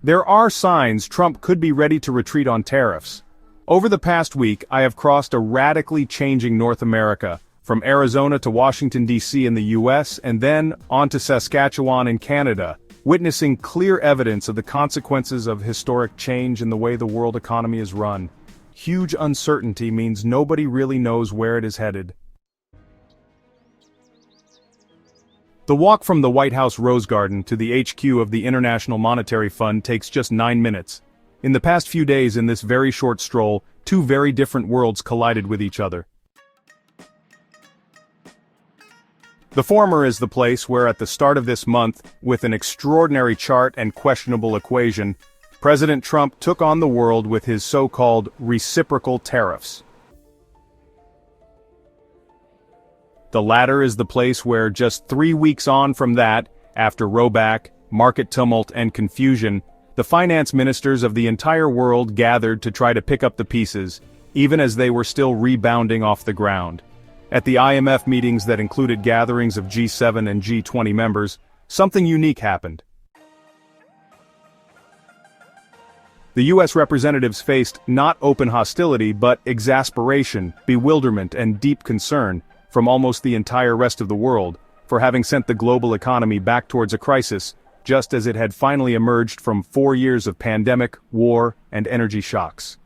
There are signs Trump could be ready to retreat on tariffs. Over the past week, I have crossed a radically changing North America, from Arizona to Washington, D.C. in the U.S., and then on to Saskatchewan in Canada, witnessing clear evidence of the consequences of historic change in the way the world economy is run. Huge uncertainty means nobody really knows where it is headed. The walk from the White House Rose Garden to the HQ of the International Monetary Fund takes just 9 minutes. In the past few days in this very short stroll, two very different worlds collided with each other. The former is the place where at the start of this month, with an extraordinary chart and questionable equation, President Trump took on the world with his so-called reciprocal tariffs. The latter is the place where just 3 weeks on from that, after rollback, market tumult and confusion, the finance ministers of the entire world gathered to try to pick up the pieces, even as they were still rebounding off the ground. At the IMF meetings that included gatherings of G7 and G20 members, something unique happened. The U.S. representatives faced not open hostility but exasperation, bewilderment and deep concern from almost the entire rest of the world, for having sent the global economy back towards a crisis, just as it had finally emerged from 4 years of pandemic, war, and energy shocks.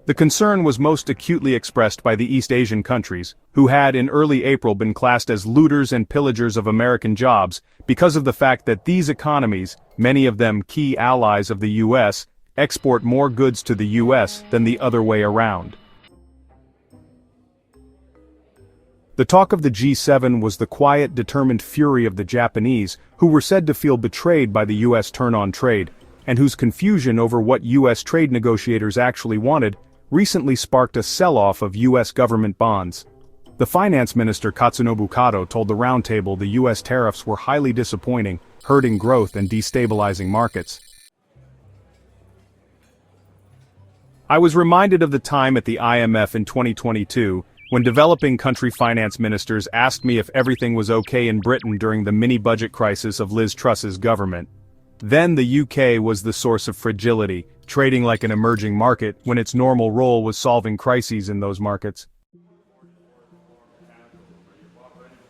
The concern was most acutely expressed by the East Asian countries, who had in early April been classed as looters and pillagers of American jobs because of the fact that these economies, many of them key allies of the U.S., export more goods to the U.S. than the other way around. The talk of the G7 was the quiet, determined fury of the Japanese, who were said to feel betrayed by the U.S. turn on trade, and whose confusion over what U.S. trade negotiators actually wanted recently sparked a sell-off of U.S. government bonds. The finance minister Katsunobu Kato told the roundtable the U.S. tariffs were highly disappointing, hurting growth and destabilizing markets. I was reminded of the time at the IMF in 2022, when developing country finance ministers asked me if everything was okay in Britain during the mini-budget crisis of Liz Truss's government. Then the UK was the source of fragility, trading like an emerging market when its normal role was solving crises in those markets.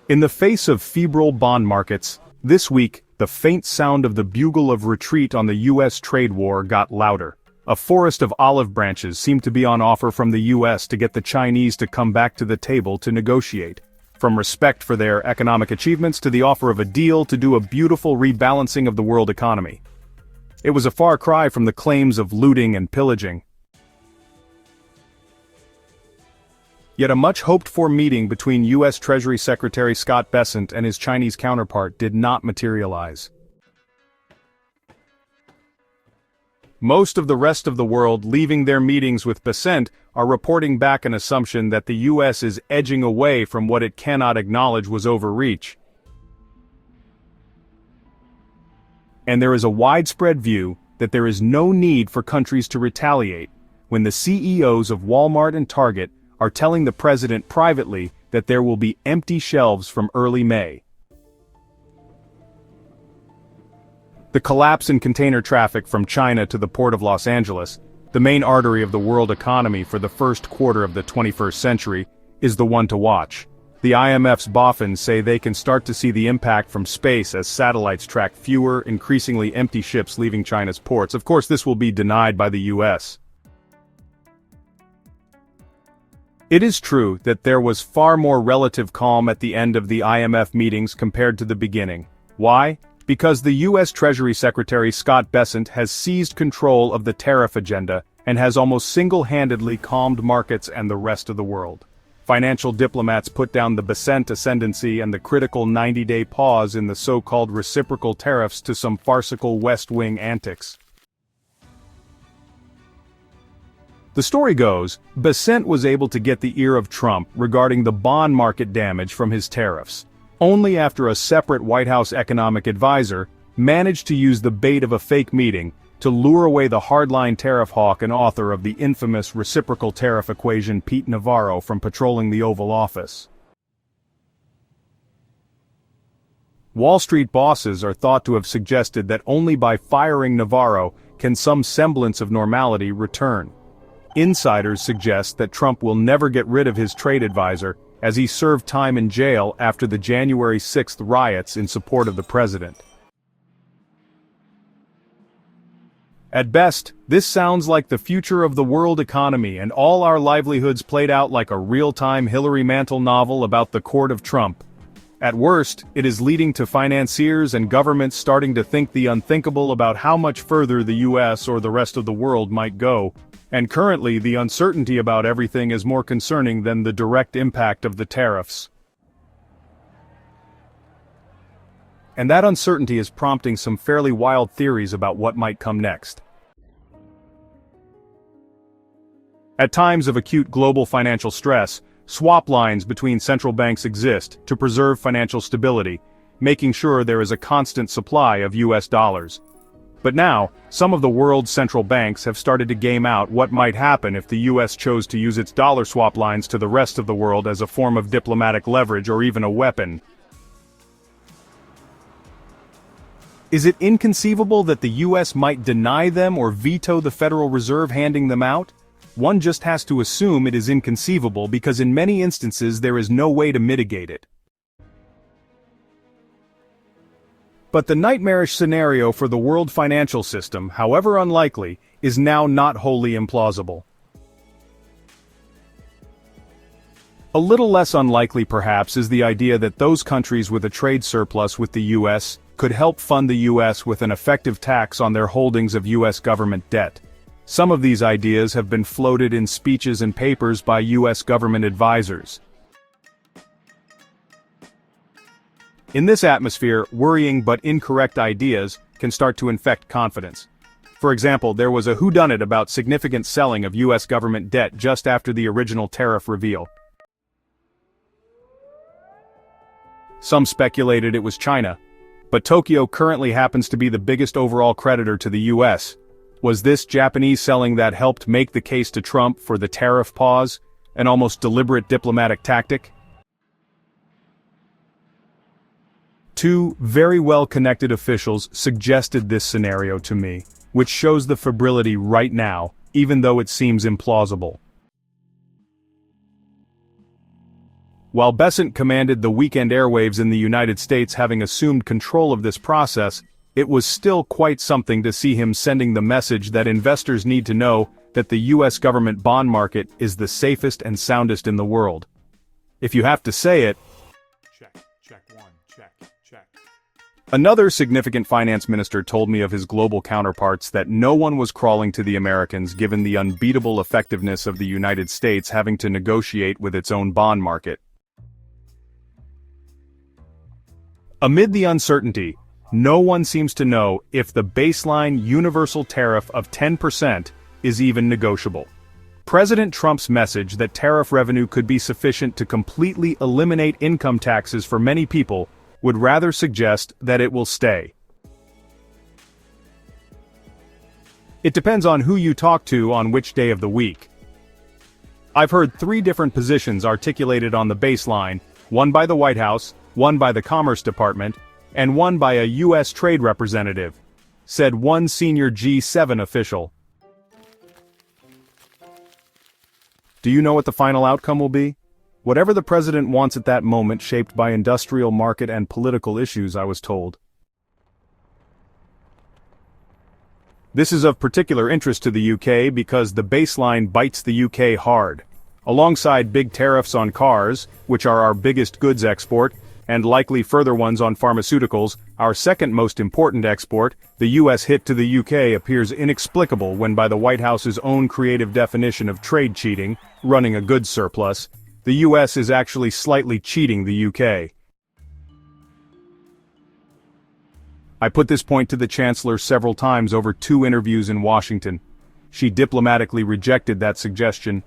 In the face of febrile bond markets, this week, the faint sound of the Bugle of Retreat on the US trade war got louder. A forest of olive branches seemed to be on offer from the US to get the Chinese to come back to the table to negotiate. From respect for their economic achievements to the offer of a deal to do a beautiful rebalancing of the world economy. It was a far cry from the claims of looting and pillaging. Yet a much hoped-for meeting between U.S. Treasury Secretary Scott Bessent and his Chinese counterpart did not materialize. Most of the rest of the world leaving their meetings with Bessent are reporting back an assumption that the U.S. is edging away from what it cannot acknowledge was overreach. And there is a widespread view that there is no need for countries to retaliate when the CEOs of Walmart and Target are telling the president privately that there will be empty shelves from early May. The collapse in container traffic from China to the port of Los Angeles, the main artery of the world economy for the first quarter of the 21st century, is the one to watch. The IMF's boffins say they can start to see the impact from space as satellites track fewer, increasingly empty ships leaving China's ports. Of course, this will be denied by the US. It is true that there was far more relative calm at the end of the IMF meetings compared to the beginning. Why? Because the U.S. Treasury Secretary Scott Bessent has seized control of the tariff agenda and has almost single-handedly calmed markets and the rest of the world. Financial diplomats put down the Bessent ascendancy and the critical 90-day pause in the so-called reciprocal tariffs to some farcical West Wing antics. The story goes, Bessent was able to get the ear of Trump regarding the bond market damage from his tariffs, only after a separate White House economic advisor managed to use the bait of a fake meeting to lure away the hardline tariff hawk and author of the infamous reciprocal tariff equation Pete Navarro from patrolling the Oval Office. Wall Street bosses are thought to have suggested that only by firing Navarro can some semblance of normality return. Insiders suggest that Trump will never get rid of his trade advisor, as he served time in jail after the January 6th riots in support of the president. At best, this sounds like the future of the world economy and all our livelihoods played out like a real-time Hilary Mantel novel about the court of Trump. At worst, it is leading to financiers and governments starting to think the unthinkable about how much further the US or the rest of the world might go. And currently, the uncertainty about everything is more concerning than the direct impact of the tariffs. And that uncertainty is prompting some fairly wild theories about what might come next. At times of acute global financial stress, swap lines between central banks exist to preserve financial stability, making sure there is a constant supply of US dollars. But now, some of the world's central banks have started to game out what might happen if the US chose to use its dollar swap lines to the rest of the world as a form of diplomatic leverage or even a weapon. Is it inconceivable that the US might deny them or veto the Federal Reserve handing them out? One just has to assume it is inconceivable because in many instances there is no way to mitigate it. But the nightmarish scenario for the world financial system, however unlikely, is now not wholly implausible. A little less unlikely perhaps is the idea that those countries with a trade surplus with the US could help fund the US with an effective tax on their holdings of US government debt. Some of these ideas have been floated in speeches and papers by US government advisors. In this atmosphere, worrying but incorrect ideas can start to infect confidence. For example, there was a whodunit about significant selling of US government debt just after the original tariff reveal. Some speculated it was China, but Tokyo currently happens to be the biggest overall creditor to the US. Was this Japanese selling that helped make the case to Trump for the tariff pause, an almost deliberate diplomatic tactic? Two very well-connected officials suggested this scenario to me, which shows the febrility right now, even though it seems implausible. While Bessent commanded the weekend airwaves in the United States, having assumed control of this process, it was still quite something to see him sending the message that investors need to know that the US government bond market is the safest and soundest in the world. If you have to say it, check one, check. Another significant finance minister told me of his global counterparts that no one was crawling to the Americans given the unbeatable effectiveness of the United States having to negotiate with its own bond market. Amid the uncertainty, no one seems to know if the baseline universal tariff of 10% is even negotiable. President Trump's message that tariff revenue could be sufficient to completely eliminate income taxes for many people would rather suggest that it will stay. It depends on who you talk to on which day of the week. I've heard 3 different positions articulated on the baseline, one by the White House, one by the Commerce Department, and one by a U.S. trade representative, said one senior G7 official. Do you know what the final outcome will be? Whatever the president wants at that moment, shaped by industrial, market, and political issues, I was told. This is of particular interest to the UK because the baseline bites the UK hard. Alongside big tariffs on cars, which are our biggest goods export, and likely further ones on pharmaceuticals, our second most important export, the US hit to the UK appears inexplicable when by the White House's own creative definition of trade cheating, running a goods surplus, the US is actually slightly cheating the UK. I put this point to the Chancellor several times over 2 interviews in Washington. She diplomatically rejected that suggestion.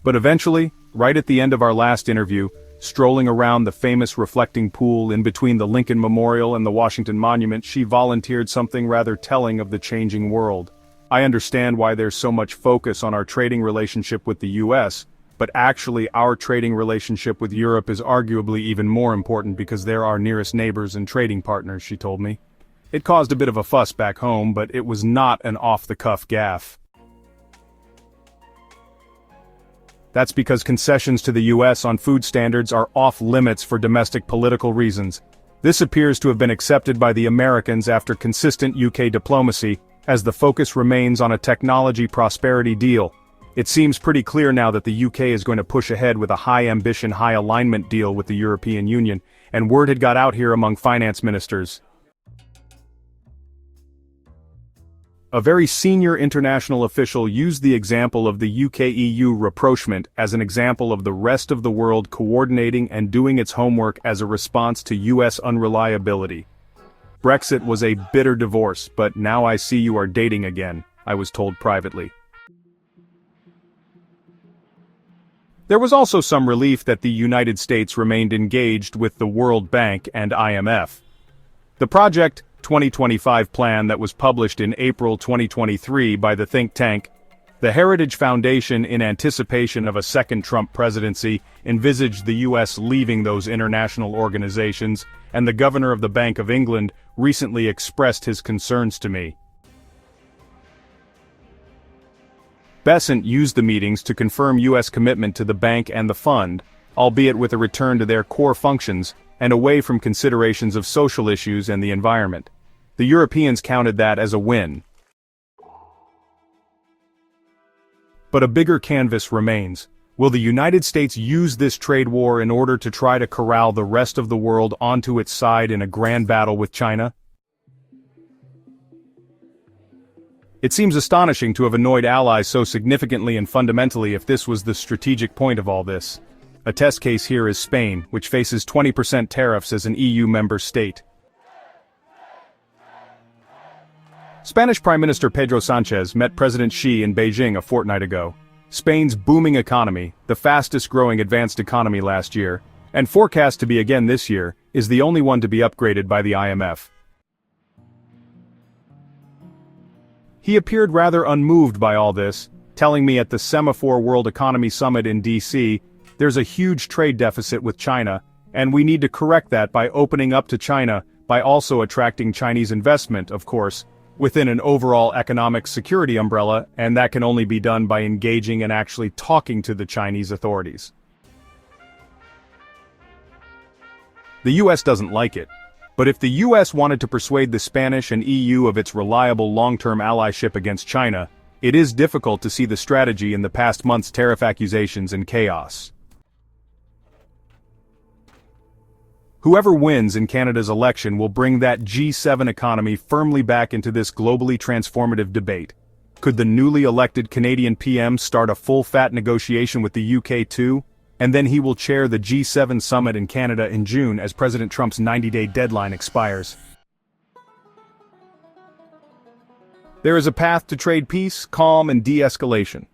But eventually, right at the end of our last interview, strolling around the famous reflecting pool in between the Lincoln Memorial and the Washington Monument, she volunteered something rather telling of the changing world. I understand why there's so much focus on our trading relationship with the US, but actually our trading relationship with Europe is arguably even more important because they're our nearest neighbors and trading partners, she told me. It caused a bit of a fuss back home, but it was not an off-the-cuff gaffe. That's because concessions to the US on food standards are off-limits for domestic political reasons. This appears to have been accepted by the Americans after consistent UK diplomacy, as the focus remains on a technology prosperity deal. It seems pretty clear now that the UK is going to push ahead with a high-ambition, high-alignment deal with the European Union, and word had got out here among finance ministers. A very senior international official used the example of the UK-EU rapprochement as an example of the rest of the world coordinating and doing its homework as a response to US unreliability. Brexit was a bitter divorce, but now I see you are dating again, I was told privately. There was also some relief that the United States remained engaged with the World Bank and IMF. The Project 2025 plan that was published in April 2023 by the think tank, the Heritage Foundation, in anticipation of a second Trump presidency, envisaged the U.S. leaving those international organizations, and the governor of the Bank of England recently expressed his concerns to me. Besant used the meetings to confirm U.S. commitment to the bank and the fund, albeit with a return to their core functions, and away from considerations of social issues and the environment. The Europeans counted that as a win. But a bigger canvas remains. Will the United States use this trade war in order to try to corral the rest of the world onto its side in a grand battle with China? It seems astonishing to have annoyed allies so significantly and fundamentally if this was the strategic point of all this. A test case here is Spain, which faces 20% tariffs as an EU member state. Spanish Prime Minister Pedro Sánchez met President Xi in Beijing a fortnight ago. Spain's booming economy, the fastest-growing advanced economy last year, and forecast to be again this year, is the only one to be upgraded by the IMF. He appeared rather unmoved by all this, telling me at the Semaphore World Economy Summit in D.C., there's a huge trade deficit with China, and we need to correct that by opening up to China, by also attracting Chinese investment, of course, within an overall economic security umbrella, and that can only be done by engaging and actually talking to the Chinese authorities. The US doesn't like it. But if the US wanted to persuade the Spanish and EU of its reliable long-term allyship against China, it is difficult to see the strategy in the past month's tariff accusations and chaos. Whoever wins in Canada's election will bring that G7 economy firmly back into this globally transformative debate. Could the newly elected Canadian PM start a full-fat negotiation with the UK too? And then he will chair the G7 summit in Canada in June as President Trump's 90-day deadline expires. There is a path to trade peace, calm, and de-escalation.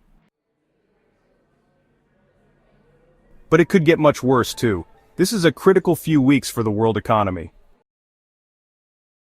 But it could get much worse too. This is a critical few weeks for the world economy.